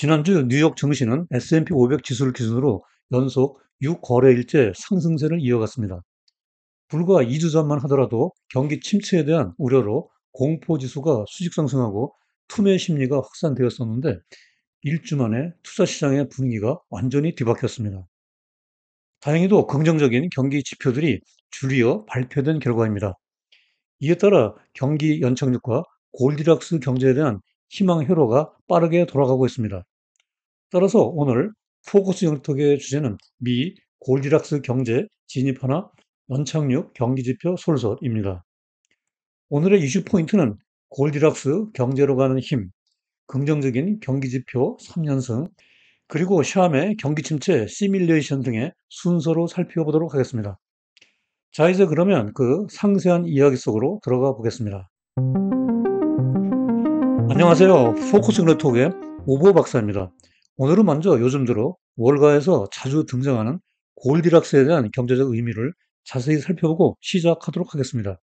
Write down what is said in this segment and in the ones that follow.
지난주 뉴욕 증시는 S&P 500 지수를 기준으로 연속 6거래일째 상승세를 이어갔습니다. 불과 2주 전만 하더라도 경기 침체에 대한 우려로 공포지수가 수직 상승하고 투매 심리가 확산되었었는데 일주 만에 투자 시장의 분위기가 완전히 뒤바뀌었습니다. 다행히도 긍정적인 경기 지표들이 줄이어 발표된 결과입니다. 이에 따라 경기 연착륙과 골디락스 경제에 대한 희망 회로가 빠르게 돌아가고 있습니다. 따라서 오늘 포커스 영역의 주제는 미 골디락스 경제 진입하나 연착륙 경기지표 솔솔입니다. 오늘의 이슈 포인트는 골디락스 경제로 가는 힘, 긍정적인 경기지표 3연승, 그리고 샴의 경기 침체 시뮬레이션 등의 순서로 살펴보도록 하겠습니다. 자, 이제 그러면 그 상세한 이야기 속으로 들어가 보겠습니다. 안녕하세요. 포커스 영역의 오보 박사입니다. 오늘은 먼저 요즘 들어 월가에서 자주 등장하는 골디락스에 대한 경제적 의미를 자세히 살펴보고 시작하도록 하겠습니다.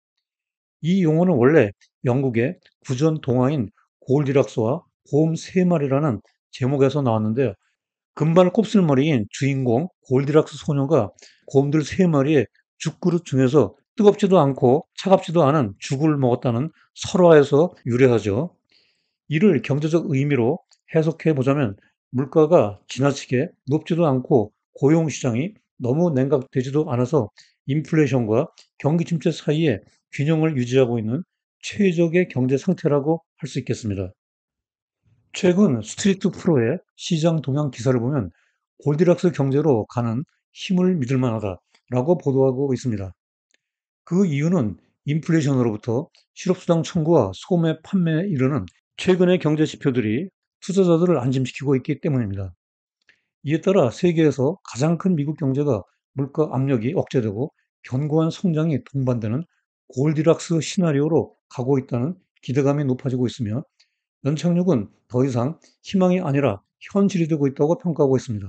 이 용어는 원래 영국의 구전 동화인 골디락스와 곰 세 마리라는 제목에서 나왔는데요. 금발 곱슬머리인 주인공 골디락스 소녀가 곰들 세 마리의 죽그릇 중에서 뜨겁지도 않고 차갑지도 않은 죽을 먹었다는 설화에서 유래하죠. 이를 경제적 의미로 해석해 보자면 물가가 지나치게 높지도 않고 고용 시장이 너무 냉각되지도 않아서 인플레이션과 경기 침체 사이에 균형을 유지하고 있는 최적의 경제 상태라고 할 수 있겠습니다. 최근 스트리트 프로의 시장 동향 기사를 보면 골디락스 경제로 가는 힘을 믿을 만하다라고 보도하고 있습니다. 그 이유는 인플레이션으로부터 실업수당 청구와 소매 판매에 이르는 최근의 경제 지표들이 투자자들을 안심시키고 있기 때문입니다. 이에 따라 세계에서 가장 큰 미국 경제가 물가 압력이 억제되고 견고한 성장이 동반되는 골디락스 시나리오로 가고 있다는 기대감이 높아지고 있으며 연착륙은 더 이상 희망이 아니라 현실이 되고 있다고 평가하고 있습니다.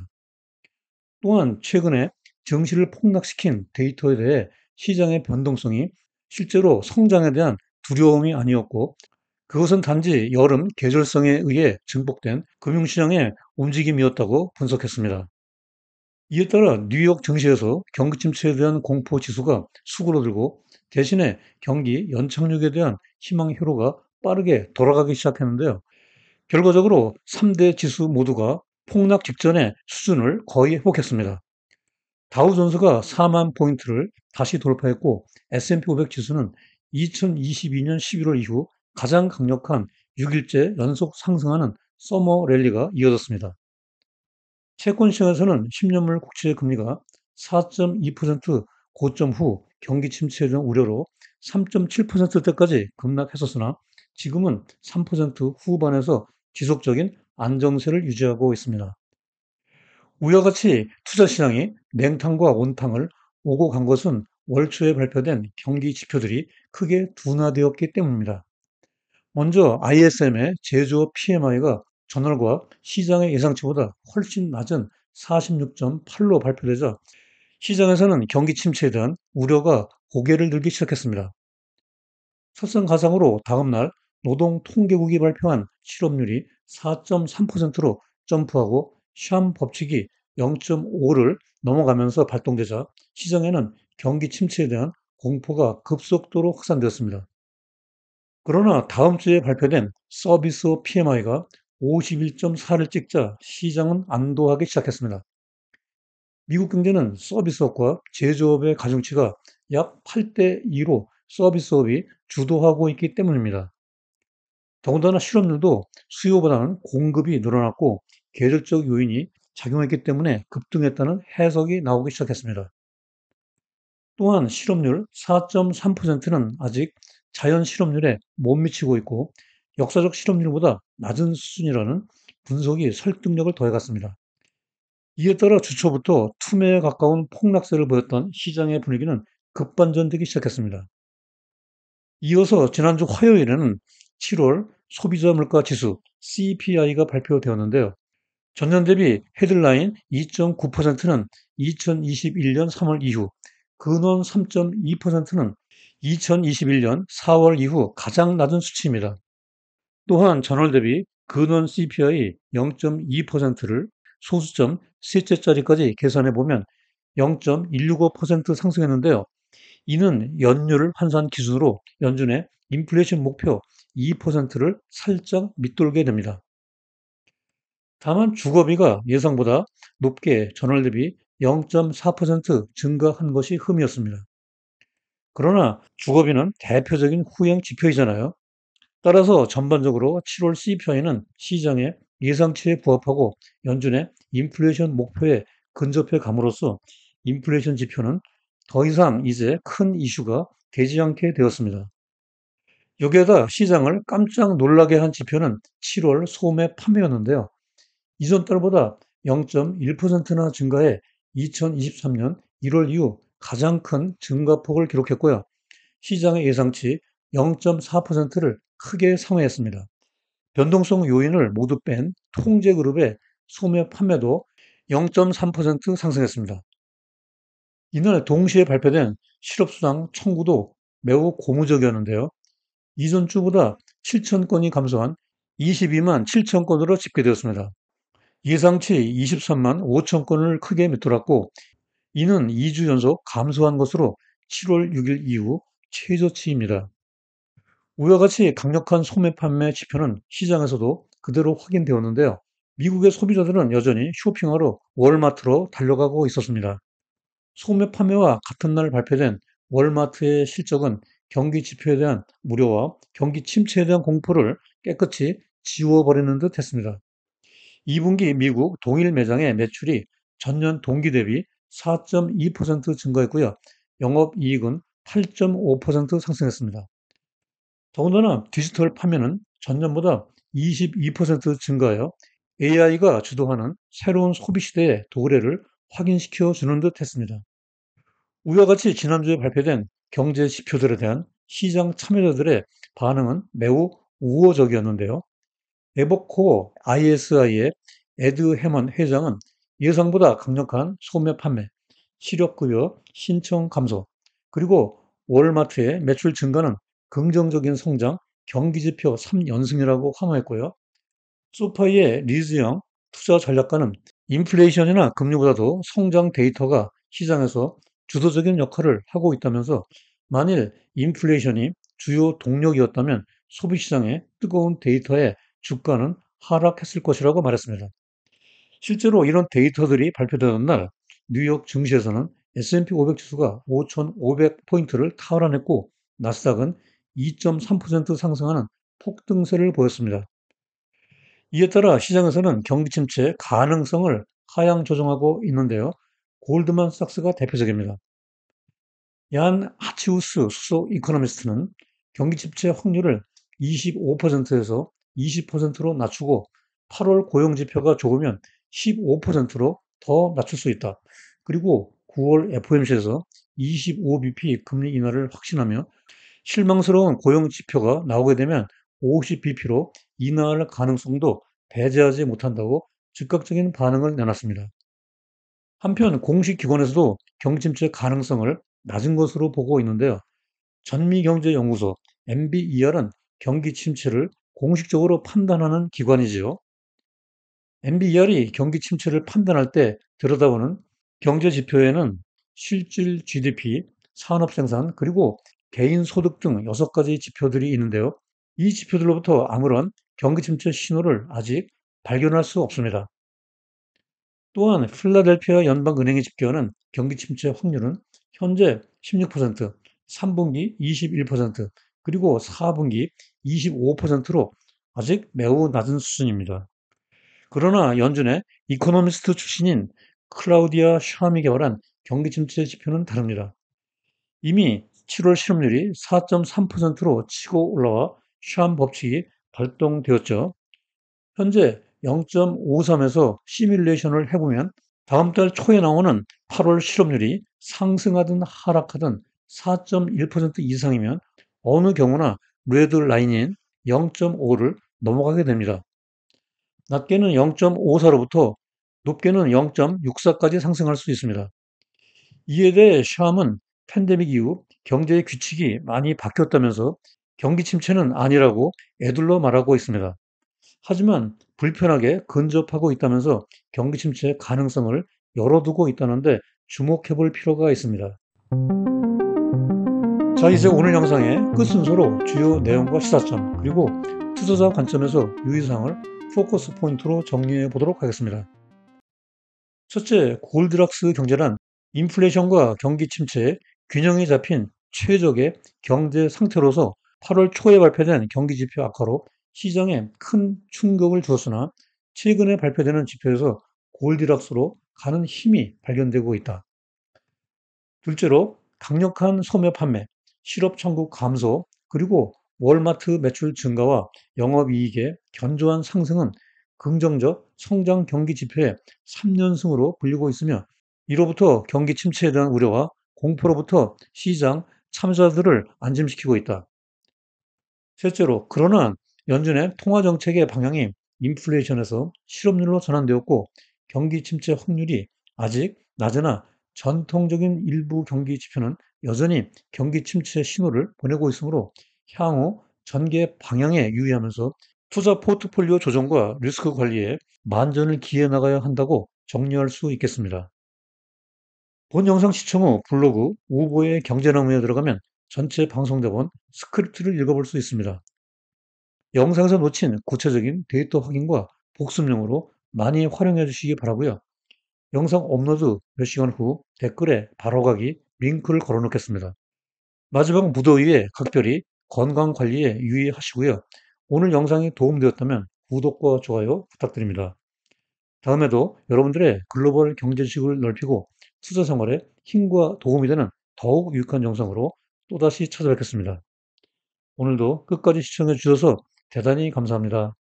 또한 최근에 증시를 폭락시킨 데이터에 대해 시장의 변동성이 실제로 성장에 대한 두려움이 아니었고 그것은 단지 여름 계절성에 의해 증폭된 금융시장의 움직임이었다고 분석했습니다. 이에 따라 뉴욕 증시에서 경기 침체에 대한 공포 지수가 수그러들고 대신에 경기 연착륙에 대한 희망 회로가 빠르게 돌아가기 시작했는데요. 결과적으로 3대 지수 모두가 폭락 직전의 수준을 거의 회복했습니다. 다우존스가 4만 포인트를 다시 돌파했고 S&P 500 지수는 2022년 11월 이후 가장 강력한 6일째 연속 상승하는 서머 랠리가 이어졌습니다. 채권 시장에서는 10년물 국채 금리가 4.2% 고점 후 경기 침체에 대한 우려로 3.7%대까지 급락했었으나 지금은 3% 후반에서 지속적인 안정세를 유지하고 있습니다. 우리와 같이 투자 시장이 냉탕과 온탕을 오고 간 것은 월 초에 발표된 경기 지표들이 크게 둔화되었기 때문입니다. 먼저 ISM의 제조업 PMI가 전월과 시장의 예상치보다 훨씬 낮은 46.8로 발표되자 시장에서는 경기 침체에 대한 우려가 고개를 들기 시작했습니다. 설상가상으로 다음날 노동통계국이 발표한 실업률이 4.3%로 점프하고 샴 법칙이 0.5를 넘어가면서 발동되자 시장에는 경기 침체에 대한 공포가 급속도로 확산되었습니다. 그러나 다음 주에 발표된 서비스업 PMI가 51.4를 찍자 시장은 안도하기 시작했습니다. 미국 경제는 서비스업과 제조업의 가중치가 약 8대 2로 서비스업이 주도하고 있기 때문입니다. 더군다나 실업률도 수요보다는 공급이 늘어났고 계절적 요인이 작용했기 때문에 급등했다는 해석이 나오기 시작했습니다. 또한 실업률 4.3%는 아직 자연 실업률에 못 미치고 있고 역사적 실업률보다 낮은 수준이라는 분석이 설득력을 더해갔습니다. 이에 따라 주초부터 투매에 가까운 폭락세를 보였던 시장의 분위기는 급반전되기 시작했습니다. 이어서 지난주 화요일에는 7월 소비자 물가 지수 CPI가 발표되었는데요. 전년 대비 헤드라인 2.9%는 2021년 3월 이후, 근원 3.2%는 2021년 4월 이후 가장 낮은 수치입니다. 또한 전월 대비 근원 CPI 0.2%를 소수점 셋째 자리까지 계산해 보면 0.165% 상승했는데요. 이는 연율 환산 기준으로 연준의 인플레이션 목표 2%를 살짝 밑돌게 됩니다. 다만 주거비가 예상보다 높게 전월 대비 0.4% 증가한 것이 흠이었습니다. 그러나 주거비는 대표적인 후행 지표이잖아요. 따라서 전반적으로 7월 CPI는 시장의 예상치에 부합하고 연준의 인플레이션 목표에 근접해 감으로써 인플레이션 지표는 더 이상 이제 큰 이슈가 되지 않게 되었습니다. 여기에다 시장을 깜짝 놀라게 한 지표는 7월 소매 판매였는데요. 이전 달보다 0.1%나 증가해 2023년 1월 이후 가장 큰 증가폭을 기록했고요. 시장의 예상치 0.4%를 크게 상회했습니다. 변동성 요인을 모두 뺀 통제 그룹의 소매 판매도 0.3% 상승했습니다. 이날 동시에 발표된 실업수당 청구도 매우 고무적이었는데요. 이전 주보다 7천 건이 감소한 22만 7천 건으로 집계되었습니다. 예상치 23만 5천 건을 크게 밑돌았고 이는 2주 연속 감소한 것으로 7월 6일 이후 최저치입니다. 우와 같이 강력한 소매 판매 지표는 시장에서도 그대로 확인되었는데요. 미국의 소비자들은 여전히 쇼핑하러 월마트로 달려가고 있었습니다. 소매 판매와 같은 날 발표된 월마트의 실적은 경기 지표에 대한 우려와 경기 침체에 대한 공포를 깨끗이 지워버리는 듯 했습니다. 2분기 미국 동일 매장의 매출이 전년 동기 대비 4.2% 증가했고요. 영업이익은 8.5% 상승했습니다. 더군다나 디지털 판매는 전년보다 22% 증가하여 AI가 주도하는 새로운 소비 시대의 도래를 확인시켜 주는 듯 했습니다. 우와 같이 지난주에 발표된 경제 지표들에 대한 시장 참여자들의 반응은 매우 우호적이었는데요. 에버코어 ISI의 에드 해먼 회장은 예상보다 강력한 소매 판매, 실업급여 신청 감소, 그리고 월마트의 매출 증가는 긍정적인 성장, 경기지표 3연승이라고 환호했고요. 소파이의 리즈영 투자 전략가는 인플레이션이나 금리보다도 성장 데이터가 시장에서 주도적인 역할을 하고 있다면서 만일 인플레이션이 주요 동력이었다면 소비시장의 뜨거운 데이터에 주가는 하락했을 것이라고 말했습니다. 실제로 이런 데이터들이 발표되는 날 뉴욕 증시에서는 S&P 500 지수가 5,500포인트를 탈환했고 나스닥은 2.3% 상승하는 폭등세를 보였습니다. 이에 따라 시장에서는 경기 침체 가능성을 하향 조정하고 있는데요. 골드만삭스가 대표적입니다. 얀 하치우스 수석 이코노미스트는 경기 침체 확률을 25%에서 20%로 낮추고 8월 고용 지표가 좋으면 15%로 더 낮출 수 있다. 그리고 9월 FOMC에서 25bp 금리 인하를 확신하며 실망스러운 고용 지표가 나오게 되면 50bp로 인하할 가능성도 배제하지 못한다고 즉각적인 반응을 내놨습니다. 한편 공식 기관에서도 경기 침체 가능성을 낮은 것으로 보고 있는데요. 전미경제연구소 MBER은 경기 침체를 공식적으로 판단하는 기관이지요. MBER이 경기 침체를 판단할 때 들여다보는 경제 지표에는 실질 GDP, 산업 생산, 그리고 개인 소득 등 6가지 지표들이 있는데요. 이 지표들로부터 아무런 경기 침체 신호를 아직 발견할 수 없습니다. 또한 필라델피아 연방은행이 집계하는 경기 침체 확률은 현재 16%, 3분기 21%, 그리고 4분기 25%로 아직 매우 낮은 수준입니다. 그러나 연준의 이코노미스트 출신인 클라우디아 샴이 개발한 경기 침체 지표는 다릅니다. 이미 7월 실업률이 4.3%로 치고 올라와 샴 법칙이 발동되었죠. 현재 0.53에서 시뮬레이션을 해보면 다음 달 초에 나오는 8월 실업률이 상승하든 하락하든 4.1% 이상이면 어느 경우나 레드 라인인 0.5를 넘어가게 됩니다. 낮게는 0.54로부터 높게는 0.64까지 상승할 수 있습니다. 이에 대해 샴은 팬데믹 이후 경제의 규칙이 많이 바뀌었다면서 경기 침체는 아니라고 애둘러 말하고 있습니다. 하지만 불편하게 근접하고 있다면서 경기 침체 가능성을 열어두고 있다는데 주목해 볼 필요가 있습니다. 자, 이제 오늘 영상의 끝 순서로 주요 내용과 시사점, 그리고 투자자 관점에서 유의사항을 포커스 포인트로 정리해 보도록 하겠습니다. 첫째, 골드락스 경제란 인플레이션과 경기 침체의 균형이 잡힌 최적의 경제 상태로서 8월 초에 발표된 경기 지표 악화로 시장에 큰 충격을 주었으나 최근에 발표되는 지표에서 골디락스로 가는 힘이 발견되고 있다. 둘째로 강력한 소매 판매, 실업 청구 감소, 그리고 월마트 매출 증가와 영업이익의 견조한 상승은 긍정적 성장 경기 지표의 3연승으로 불리고 있으며, 이로부터 경기 침체에 대한 우려와 공포로부터 시장 참여자들을 안심시키고 있다. 셋째로, 그러나 연준의 통화 정책의 방향이 인플레이션에서 실업률로 전환되었고 경기 침체 확률이 아직 낮으나 전통적인 일부 경기 지표는 여전히 경기 침체 신호를 보내고 있으므로 향후 전개 방향에 유의하면서 투자 포트폴리오 조정과 리스크 관리에 만전을 기해 나가야 한다고 정리할 수 있겠습니다. 본 영상 시청 후 블로그 오보의 경제나무에 들어가면 전체 방송 대본 스크립트를 읽어볼 수 있습니다. 영상에서 놓친 구체적인 데이터 확인과 복습용으로 많이 활용해 주시기 바라고요. 영상 업로드 몇 시간 후 댓글에 바로가기 링크를 걸어 놓겠습니다. 마지막 무더위에 각별히 건강 관리에 유의하시고요. 오늘 영상이 도움되었다면 구독과 좋아요 부탁드립니다. 다음에도 여러분들의 글로벌 경제 지식을 넓히고 투자 생활에 힘과 도움이 되는 더욱 유익한 영상으로 또다시 찾아뵙겠습니다. 오늘도 끝까지 시청해 주셔서 대단히 감사합니다.